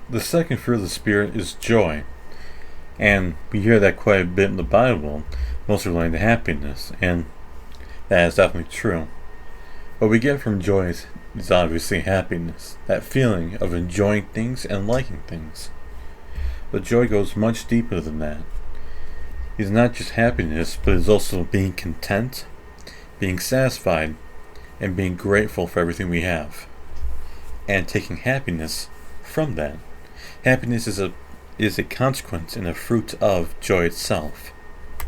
The second fruit of the Spirit is joy, and we hear that quite a bit in the Bible, mostly related to happiness, and that is definitely true. What we get from joy is obviously happiness, that feeling of enjoying things and liking things. But joy goes much deeper than that. It's not just happiness, but it's also being content, being satisfied, and being grateful for everything we have, and taking happiness from that. Happiness is a consequence and a fruit of joy itself.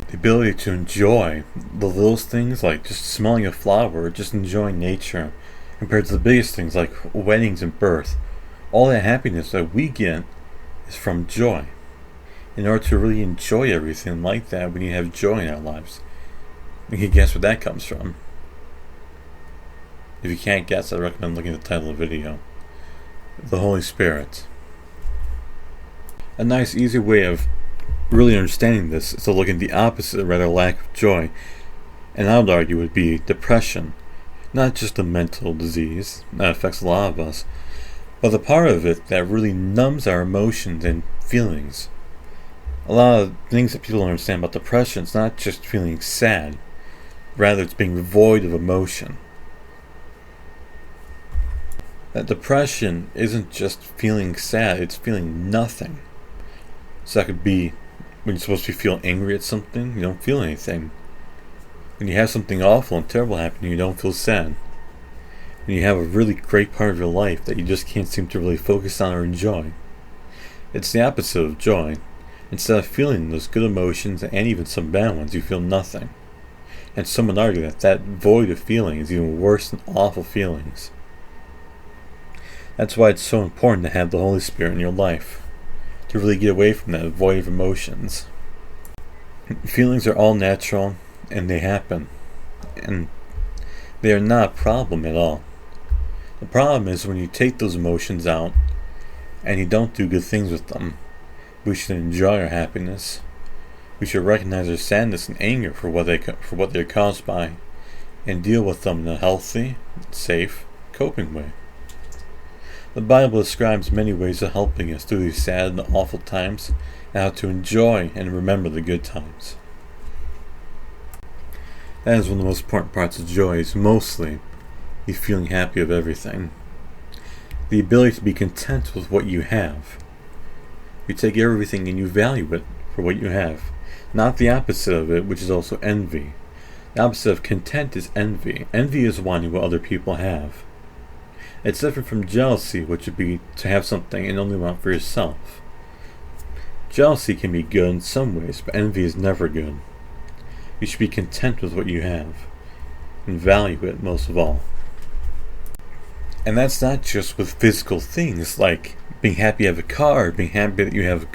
The ability to enjoy the littlest things, like just smelling a flower, just enjoying nature, compared to the biggest things like weddings and birth. All that happiness that we get is from joy. In order to really enjoy everything like that, we need to have joy in our lives. You can guess where that comes from. If you can't guess, I recommend looking at the title of the video. The Holy Spirit. A nice, easy way of really understanding this is to look at the opposite, or rather lack of joy, and I would argue would be depression. Not just a mental disease that affects a lot of us, but the part of it that really numbs our emotions and feelings. A lot of things that people don't understand about depression, it's not just feeling sad, rather it's being void of emotion. That depression isn't just feeling sad, it's feeling nothing. So that could be when you're supposed to feel angry at something, you don't feel anything. When you have something awful and terrible happen, you don't feel sad. When you have a really great part of your life that you just can't seem to really focus on or enjoy. It's the opposite of joy. Instead of feeling those good emotions and even some bad ones, you feel nothing. And some would argue that that void of feeling is even worse than awful feelings. That's why it's so important to have the Holy Spirit in your life, to really get away from that void of emotions. Feelings are all natural, and they happen, and they are not a problem at all. The problem is when you take those emotions out, and you don't do good things with them. We should enjoy our happiness. We should recognize our sadness and anger for what they're caused by, and deal with them in a healthy, safe, coping way. The Bible describes many ways of helping us through these sad and awful times, and how to enjoy and remember the good times. That is one of the most important parts of joy, is mostly the feeling happy of everything. The ability to be content with what you have. You take everything and you value it for what you have. Not the opposite of it, which is also envy. The opposite of content is envy. Envy is wanting what other people have. It's different from jealousy, which would be to have something and only want for yourself. Jealousy can be good in some ways, but envy is never good. You should be content with what you have, and value it most of all. And that's not just with physical things, like being happy you have a car, being happy that you have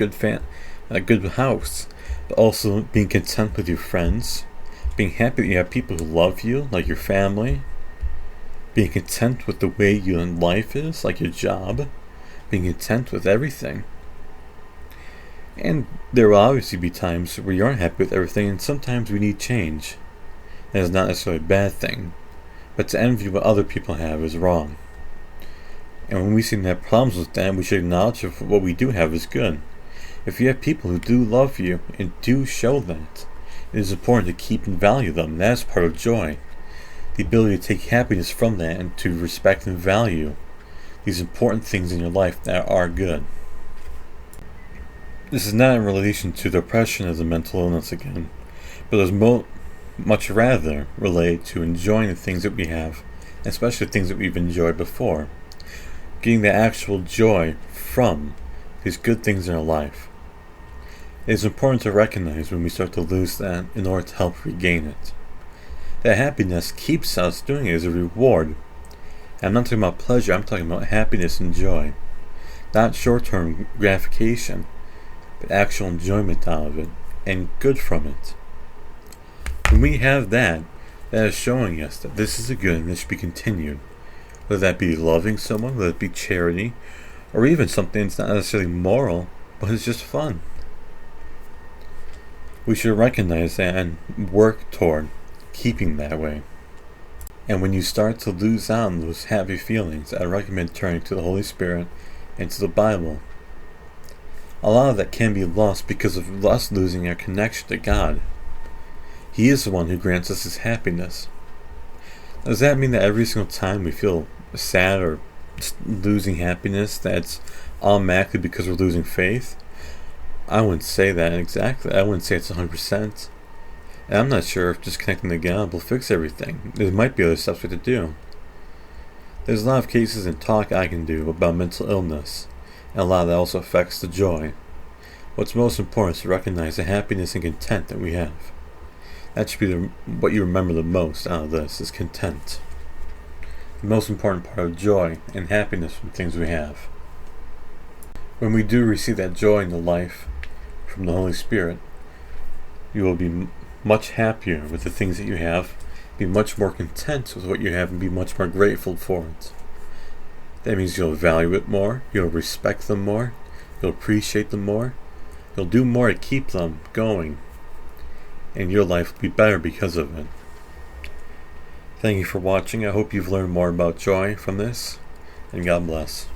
a good house, but also being content with your friends, being happy that you have people who love you, like your family, being content with the way your life is, like your job, being content with everything. And there will obviously be times where you aren't happy with everything, and sometimes we need change. That is not necessarily a bad thing, but to envy what other people have is wrong. And when we seem to have problems with that, we should acknowledge that what we do have is good. If you have people who do love you and do show that, it is important to keep and value them. That is part of joy. The ability to take happiness from that and to respect and value these important things in your life that are good. This is not in relation to depression as a mental illness again, but is much rather related to enjoying the things that we have, especially the things that we've enjoyed before. Getting the actual joy from these good things in our life. It is important to recognize when we start to lose that in order to help regain it. That happiness keeps us doing it as a reward. I'm not talking about pleasure, I'm talking about happiness and joy. Not short-term gratification, but actual enjoyment out of it, and good from it. When we have that, that is showing us that this is a good and this should be continued. Whether that be loving someone, whether it be charity, or even something that's not necessarily moral, but it's just fun. We should recognize that and work toward keeping that way. And when you start to lose out on those happy feelings, I recommend turning to the Holy Spirit and to the Bible a lot of that can be lost because of us losing our connection to God. He is the one who grants us his happiness. Does that mean that every single time we feel sad or losing happiness, that's automatically because we're losing faith? I wouldn't say that exactly. I wouldn't say it's 100%. And I'm not sure if just connecting to God will fix everything. There might be other steps we have to do. There's a lot of cases and talk I can do about mental illness, and a lot of that also affects the joy. What's most important is to recognize the happiness and content that we have. That should be what you remember the most out of this, is content. The most important part of joy and happiness from things we have. When we do receive that joy in the life from the Holy Spirit, you will be much happier with the things that you have, be much more content with what you have, and be much more grateful for it. That means you'll value it more, you'll respect them more, you'll appreciate them more, you'll do more to keep them going, and your life will be better because of it. Thank you for watching. I hope you've learned more about joy from this, and God bless.